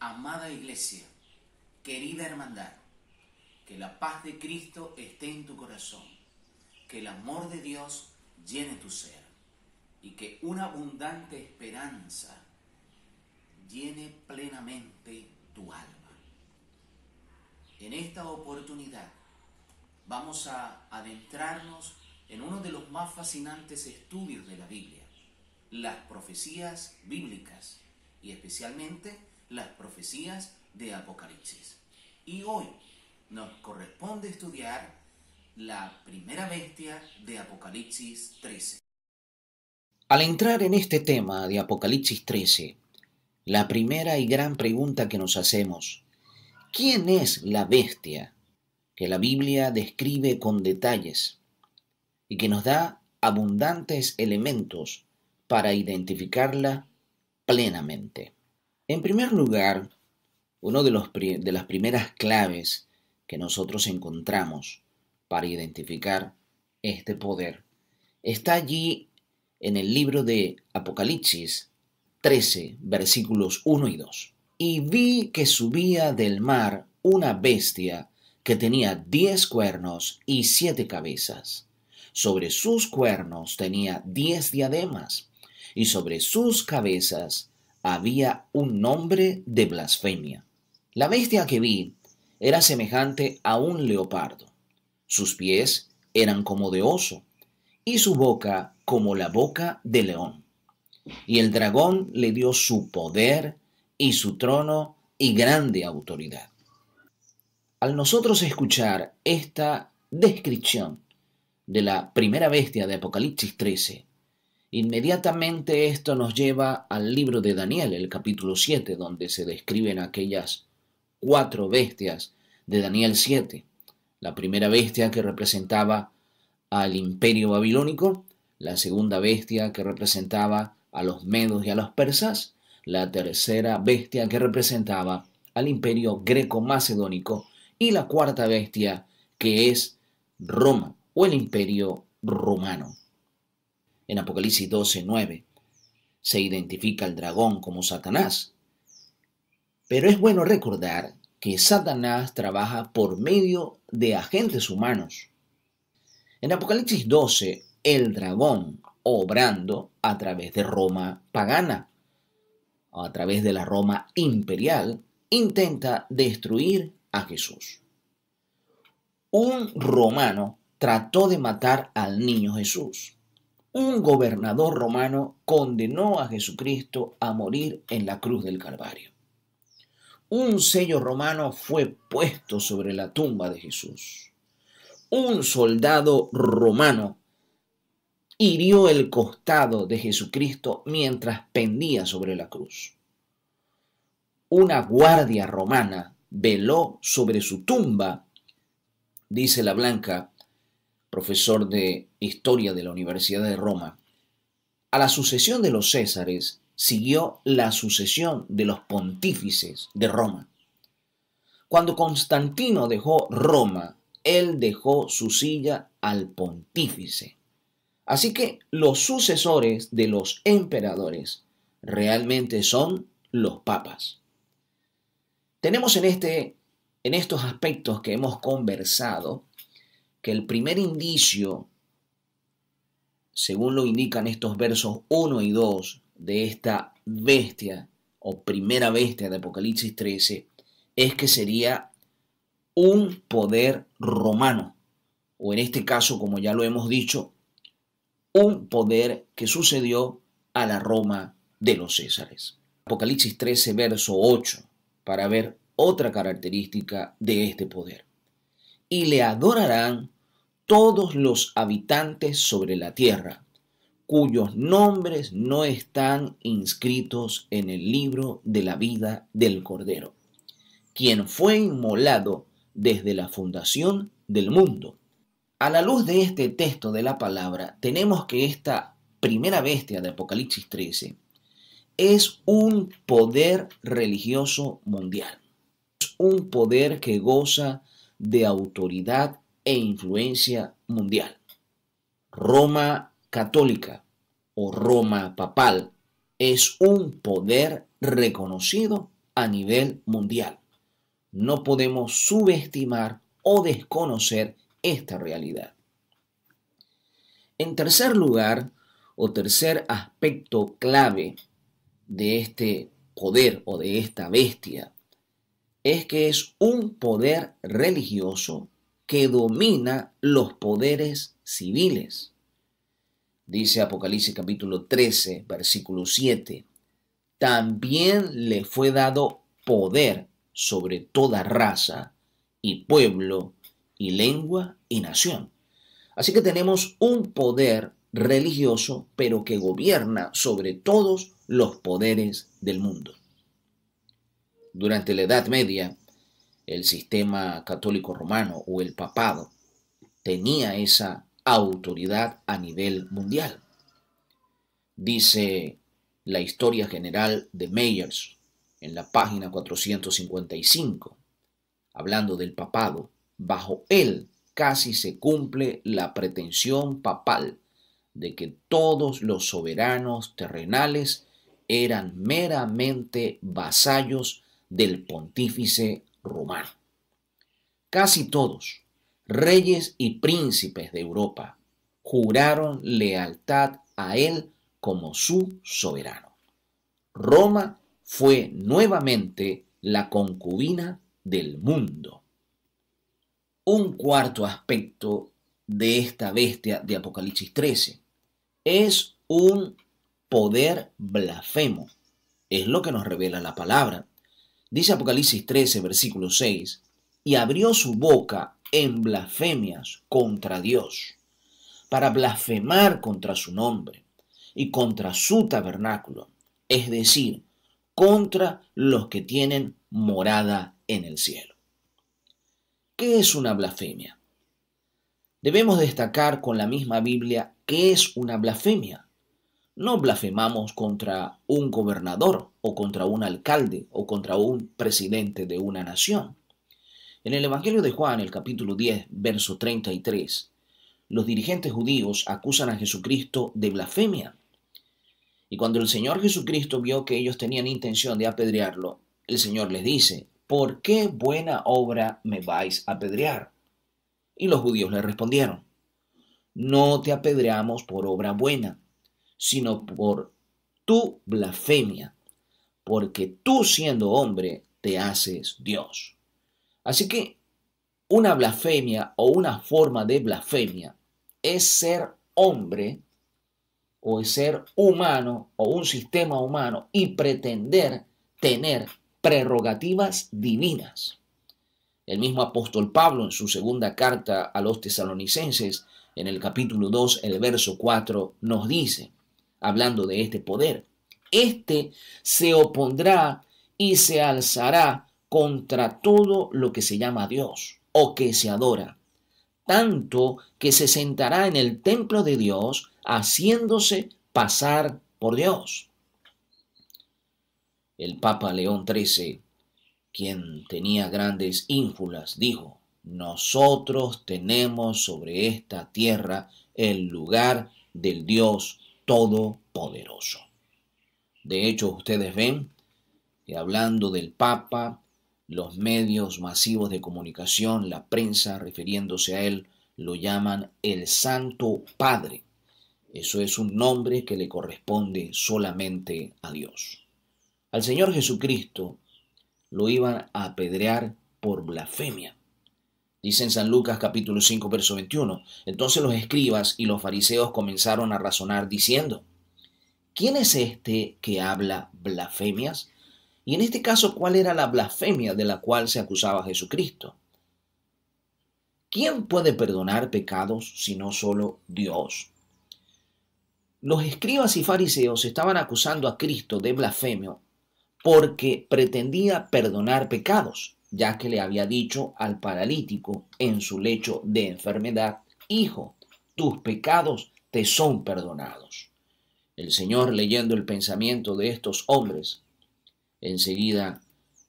Amada Iglesia, querida hermandad, que la paz de Cristo esté en tu corazón, que el amor de Dios llene tu ser y que una abundante esperanza llene plenamente tu alma. En esta oportunidad vamos a adentrarnos en uno de los más fascinantes estudios de la Biblia, las profecías bíblicas y especialmente las profecías de Apocalipsis. Y hoy nos corresponde estudiar la primera bestia de Apocalipsis 13. Al entrar en este tema de Apocalipsis 13, la primera y gran pregunta que nos hacemos: ¿quién es la bestia que la Biblia describe con detalles y que nos da abundantes elementos para identificarla plenamente? En primer lugar, uno de las primeras claves que nosotros encontramos para identificar este poder está allí en el libro de Apocalipsis 13, versículos 1 y 2. Y vi que subía del mar una bestia que tenía 10 cuernos y 7 cabezas. Sobre sus cuernos tenía 10 diademas, y sobre sus cabezas había un nombre de blasfemia. La bestia que vi era semejante a un leopardo. Sus pies eran como de oso, y su boca como la boca de león. Y el dragón le dio su poder y su trono y grande autoridad. Al nosotros escuchar esta descripción de la primera bestia de Apocalipsis 13, inmediatamente esto nos lleva al libro de Daniel, el capítulo 7, donde se describen aquellas 4 bestias de Daniel 7. La primera bestia que representaba al imperio babilónico, la segunda bestia que representaba a los medos y a los persas, la tercera bestia que representaba al imperio greco-macedónico y la cuarta bestia que es Roma o el imperio romano. En Apocalipsis 12:9 se identifica al dragón como Satanás, pero es bueno recordar que Satanás trabaja por medio de agentes humanos. En Apocalipsis 12, el dragón, obrando a través de Roma pagana, a través de la Roma imperial, intenta destruir a Jesús. Un romano trató de matar al niño Jesús. Un gobernador romano condenó a Jesucristo a morir en la cruz del Calvario. Un sello romano fue puesto sobre la tumba de Jesús. Un soldado romano hirió el costado de Jesucristo mientras pendía sobre la cruz. Una guardia romana veló sobre su tumba, dice la Blanca, profesor de Historia de la Universidad de Roma. A la sucesión de los Césares siguió la sucesión de los pontífices de Roma. Cuando Constantino dejó Roma, él dejó su silla al pontífice. Así que los sucesores de los emperadores realmente son los papas. Tenemos en estos aspectos que hemos conversado, que el primer indicio, según lo indican estos versos 1 y 2 de esta bestia o primera bestia de Apocalipsis 13, es que sería un poder romano, o en este caso, como ya lo hemos dicho, un poder que sucedió a la Roma de los Césares. Apocalipsis 13, verso 8, para ver otra característica de este poder. Y le adorarán todos los habitantes sobre la tierra, cuyos nombres no están inscritos en el libro de la vida del Cordero, quien fue inmolado desde la fundación del mundo. A la luz de este texto de la palabra, tenemos que esta primera bestia de Apocalipsis 13 es un poder religioso mundial. Es un poder que goza de autoridad e influencia mundial. Roma católica o Roma papal es un poder reconocido a nivel mundial. No podemos subestimar o desconocer esta realidad. En tercer lugar, o tercer aspecto clave de este poder o de esta bestia, es que es un poder religioso que domina los poderes civiles. Dice Apocalipsis capítulo 13, versículo 7, también le fue dado poder sobre toda raza y pueblo y lengua y nación. Así que tenemos un poder religioso, pero que gobierna sobre todos los poderes del mundo. Durante la Edad Media, el sistema católico romano o el papado tenía esa autoridad a nivel mundial. Dice la historia general de Myers en la página 455, hablando del papado, bajo él casi se cumple la pretensión papal de que todos los soberanos terrenales eran meramente vasallos del pontífice romano. Casi todos, reyes y príncipes de Europa, juraron lealtad a él como su soberano. Roma fue nuevamente la concubina del mundo. Un cuarto aspecto de esta bestia de Apocalipsis 13 es un poder blasfemo. Es lo que nos revela la palabra. Dice Apocalipsis 13, versículo 6, y abrió su boca en blasfemias contra Dios, para blasfemar contra su nombre y contra su tabernáculo, es decir, contra los que tienen morada en el cielo. ¿Qué es una blasfemia? Debemos destacar con la misma Biblia qué es una blasfemia. No blasfemamos contra un gobernador o contra un alcalde o contra un presidente de una nación. En el Evangelio de Juan, el capítulo 10, verso 33, los dirigentes judíos acusan a Jesucristo de blasfemia. Y cuando el Señor Jesucristo vio que ellos tenían intención de apedrearlo, el Señor les dice, ¿por qué buena obra me vais a apedrear? Y los judíos le respondieron, no te apedreamos por obra buena, sino por tu blasfemia, porque tú siendo hombre te haces Dios. Así que una blasfemia o una forma de blasfemia es ser hombre o es ser humano o un sistema humano y pretender tener prerrogativas divinas. El mismo apóstol Pablo en su segunda carta a los tesalonicenses, en el capítulo 2, el verso 4, nos dice, hablando de este poder, este se opondrá y se alzará contra todo lo que se llama Dios o que se adora, tanto que se sentará en el templo de Dios haciéndose pasar por Dios. El Papa León XIII, quien tenía grandes ínfulas, dijo, nosotros tenemos sobre esta tierra el lugar del Dios Todopoderoso. De hecho, ustedes ven que hablando del Papa, los medios masivos de comunicación, la prensa, refiriéndose a él, lo llaman el Santo Padre. Eso es un nombre que le corresponde solamente a Dios. Al Señor Jesucristo lo iban a apedrear por blasfemia. Dice en San Lucas capítulo 5, verso 21. Entonces los escribas y los fariseos comenzaron a razonar diciendo, ¿quién es este que habla blasfemias? Y en este caso, ¿cuál era la blasfemia de la cual se acusaba a Jesucristo? ¿Quién puede perdonar pecados sino solo Dios? Los escribas y fariseos estaban acusando a Cristo de blasfemio porque pretendía perdonar pecados, ya que le había dicho al paralítico en su lecho de enfermedad, hijo, tus pecados te son perdonados. El Señor, leyendo el pensamiento de estos hombres, enseguida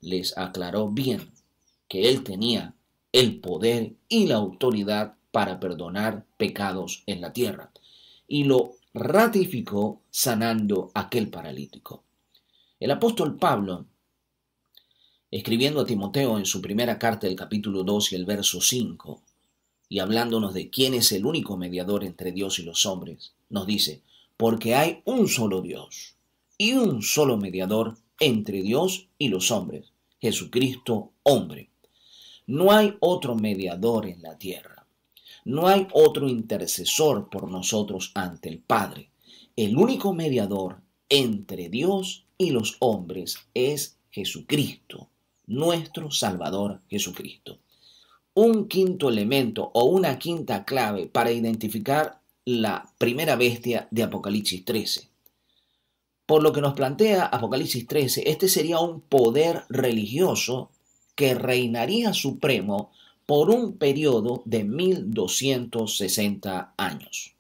les aclaró bien que Él tenía el poder y la autoridad para perdonar pecados en la tierra, y lo ratificó sanando a aquel paralítico. El apóstol Pablo escribiendo a Timoteo en su primera carta del capítulo 2 y el verso 5, y hablándonos de quién es el único mediador entre Dios y los hombres, nos dice, porque hay un solo Dios y un solo mediador entre Dios y los hombres, Jesucristo hombre. No hay otro mediador en la tierra. No hay otro intercesor por nosotros ante el Padre. El único mediador entre Dios y los hombres es Jesucristo, nuestro Salvador Jesucristo. Un quinto elemento o una quinta clave para identificar la primera bestia de Apocalipsis 13. Por lo que nos plantea Apocalipsis 13, este sería un poder religioso que reinaría supremo por un periodo de 1260 años.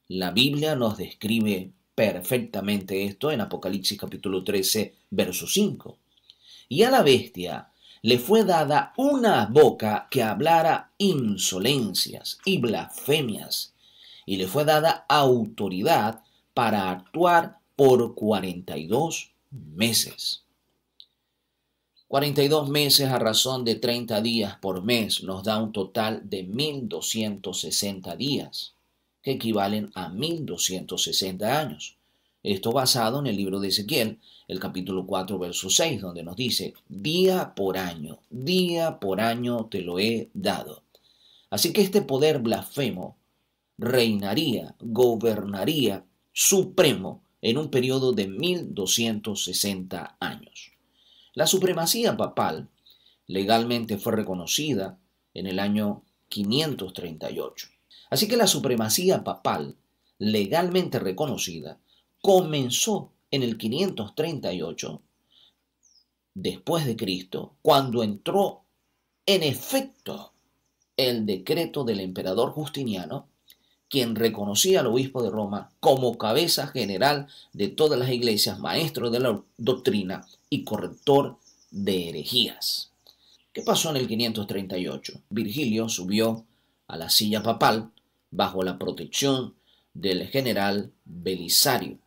La Biblia nos describe perfectamente esto en Apocalipsis capítulo 13, verso 5. Y a la bestia le fue dada una boca que hablara insolencias y blasfemias, y le fue dada autoridad para actuar por 42 meses. 42 meses a razón de 30 días por mes nos da un total de 1260 días, que equivalen a 1260 años. Esto basado en el libro de Ezequiel, el capítulo 4, verso 6, donde nos dice, día por año te lo he dado. Así que este poder blasfemo reinaría, gobernaría supremo en un periodo de 1260 años. La supremacía papal legalmente fue reconocida en el año 538. Así que la supremacía papal legalmente reconocida comenzó en el 538 después de Cristo, cuando entró en efecto el decreto del emperador Justiniano, quien reconocía al obispo de Roma como cabeza general de todas las iglesias, maestro de la doctrina y corrector de herejías. ¿Qué pasó en el 538? Virgilio subió a la silla papal bajo la protección del general Belisario.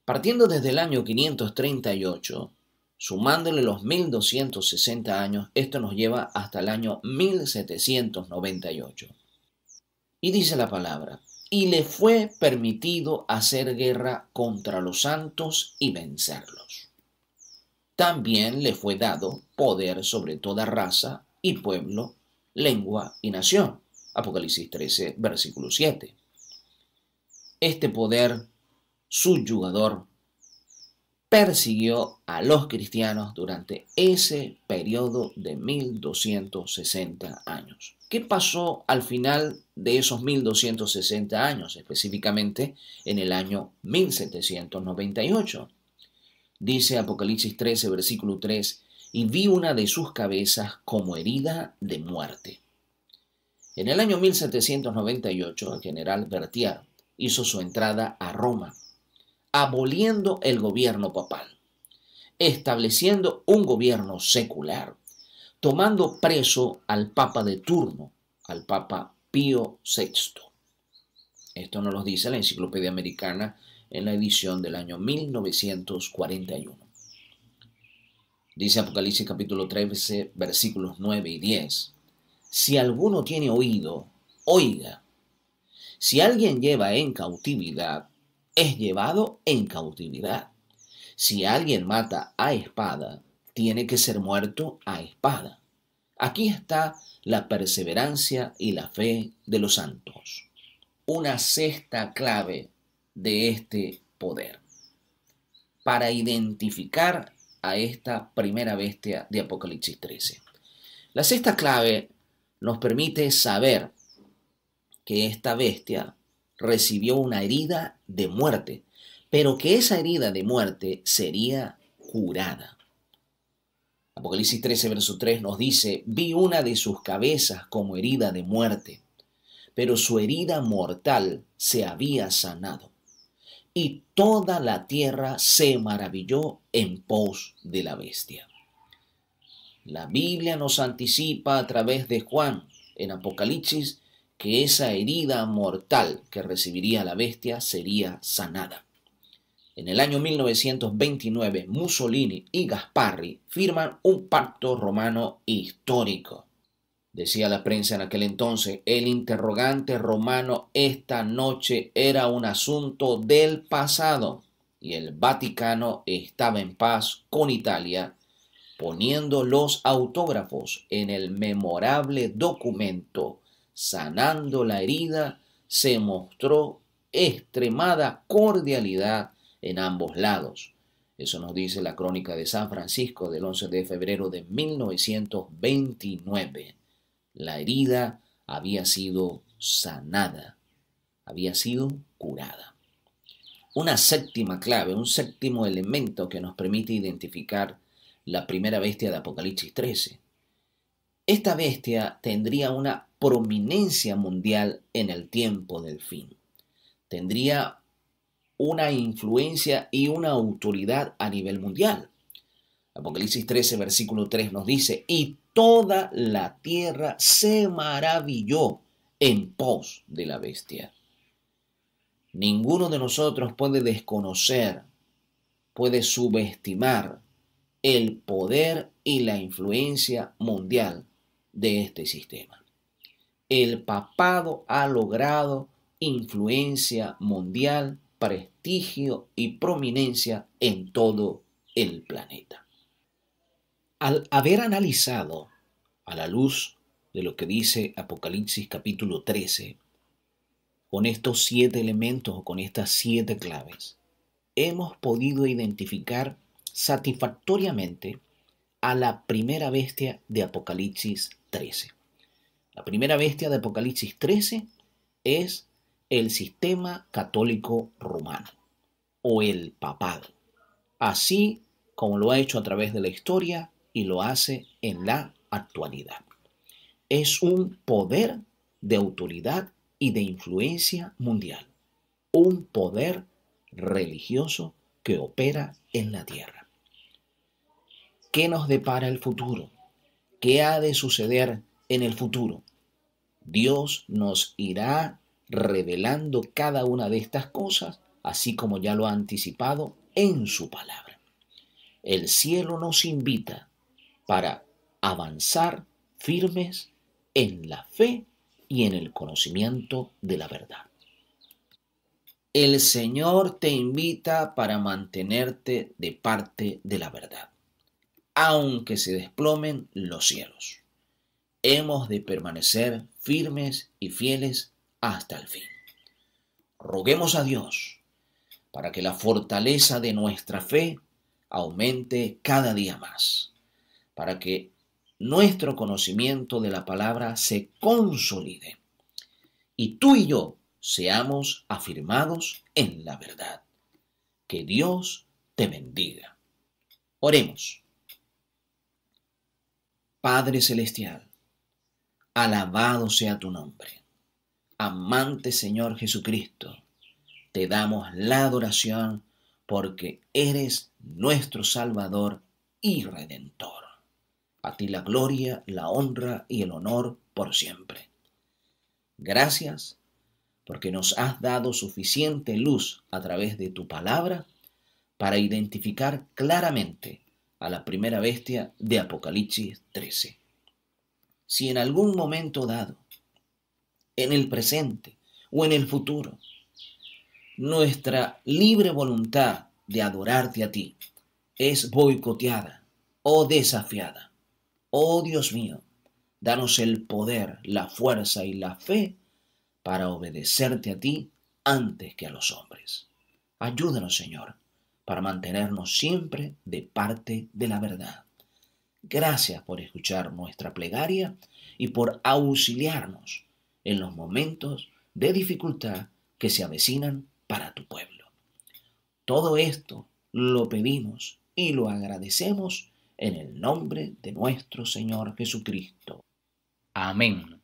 Partiendo desde el año 538, sumándole los 1260 años, esto nos lleva hasta el año 1798. Y dice la palabra, y le fue permitido hacer guerra contra los santos y vencerlos. También le fue dado poder sobre toda raza y pueblo, lengua y nación. Apocalipsis 13, versículo 7. Este poder subyugador persiguió a los cristianos durante ese periodo de 1260 años. ¿Qué pasó al final de esos 1260 años, específicamente en el año 1798? Dice Apocalipsis 13, versículo 3, y vi una de sus cabezas como herida de muerte. En el año 1798, el general Berthier hizo su entrada a Roma, aboliendo el gobierno papal, estableciendo un gobierno secular, tomando preso al papa de turno, al papa Pío VI. Esto nos lo dice la Enciclopedia Americana en la edición del año 1941. Dice Apocalipsis capítulo 13, versículos 9 y 10. Si alguno tiene oído, oiga. Si alguien lleva en cautividad, es llevado en cautividad. Si alguien mata a espada, tiene que ser muerto a espada. Aquí está la perseverancia y la fe de los santos. Una sexta clave de este poder para identificar a esta primera bestia de Apocalipsis 13. La sexta clave nos permite saber que esta bestia recibió una herida de muerte, pero que esa herida de muerte sería curada. Apocalipsis 13, verso 3 nos dice, vi una de sus cabezas como herida de muerte, pero su herida mortal se había sanado, y toda la tierra se maravilló en pos de la bestia. La Biblia nos anticipa a través de Juan en Apocalipsis que esa herida mortal que recibiría la bestia sería sanada. En el año 1929, Mussolini y Gasparri firman un pacto romano histórico. Decía la prensa en aquel entonces, el interrogante romano esta noche era un asunto del pasado y el Vaticano estaba en paz con Italia, poniendo los autógrafos en el memorable documento. Sanando la herida, se mostró extremada cordialidad en ambos lados. Eso nos dice la crónica de San Francisco del 11 de febrero de 1929. La herida había sido sanada, había sido curada. Una séptima clave, un séptimo elemento que nos permite identificar la primera bestia de Apocalipsis 13. Esta bestia tendría una prominencia mundial en el tiempo del fin. Tendría una influencia y una autoridad a nivel mundial. Apocalipsis 13, versículo 3 nos dice, y toda la tierra se maravilló en pos de la bestia. Ninguno de nosotros puede desconocer, puede subestimar el poder y la influencia mundial de este sistema. El papado ha logrado influencia mundial, prestigio y prominencia en todo el planeta. Al haber analizado a la luz de lo que dice Apocalipsis capítulo 13, con estos 7 elementos o con estas 7 claves, hemos podido identificar satisfactoriamente a la primera bestia de Apocalipsis 13. La primera bestia de Apocalipsis 13 es el sistema católico romano o el papado, así como lo ha hecho a través de la historia y lo hace en la actualidad. Es un poder de autoridad y de influencia mundial, un poder religioso que opera en la tierra. ¿Qué nos depara el futuro? ¿Qué ha de suceder en el futuro? Dios nos irá revelando cada una de estas cosas, así como ya lo ha anticipado en su palabra. El cielo nos invita para avanzar firmes en la fe y en el conocimiento de la verdad. El Señor te invita para mantenerte de parte de la verdad, aunque se desplomen los cielos. Hemos de permanecer firmes y fieles hasta el fin. Roguemos a Dios para que la fortaleza de nuestra fe aumente cada día más, para que nuestro conocimiento de la palabra se consolide y tú y yo seamos afirmados en la verdad. Que Dios te bendiga. Oremos. Padre Celestial, alabado sea tu nombre. Amante Señor Jesucristo, te damos la adoración porque eres nuestro Salvador y Redentor. A ti la gloria, la honra y el honor por siempre. Gracias porque nos has dado suficiente luz a través de tu palabra para identificar claramente a la primera bestia de Apocalipsis 13. Si en algún momento dado, en el presente o en el futuro, nuestra libre voluntad de adorarte a ti es boicoteada o desafiada, oh Dios mío, danos el poder, la fuerza y la fe para obedecerte a ti antes que a los hombres. Ayúdanos, Señor, para mantenernos siempre de parte de la verdad. Gracias por escuchar nuestra plegaria y por auxiliarnos en los momentos de dificultad que se avecinan para tu pueblo. Todo esto lo pedimos y lo agradecemos en el nombre de nuestro Señor Jesucristo. Amén.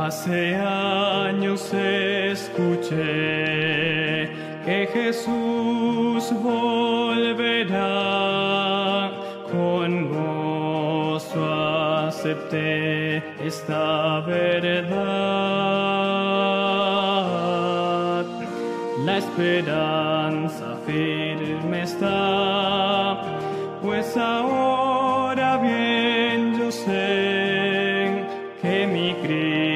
Hace años escuché que Jesús volverá, con gozo acepté esta verdad. La esperanza firme está, pues ahora bien yo sé que mi Cristo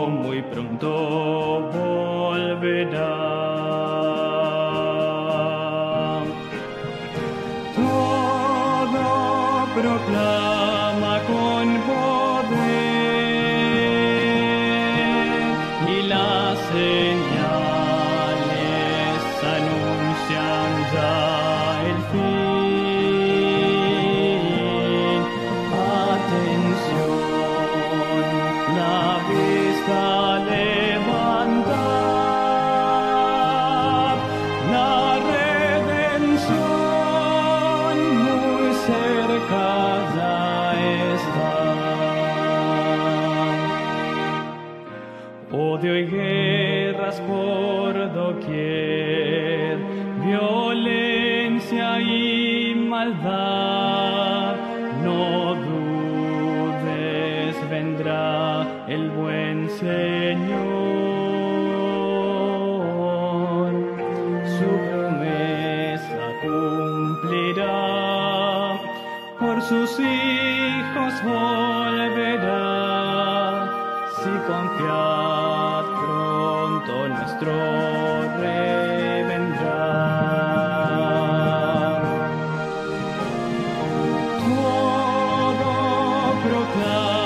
muy pronto volverá. Todo proclama con poder y las señales anuncian ya el fin. Atención, la vista levantad, la redención muy cerca ya está. Odio y guerras por doquier, violencia y maldad. No dudes, vendrá el buen Señor. Su promesa cumplirá, por sus hijos volverá. Si confiad, pronto nuestro Rey vendrá. Todo proclama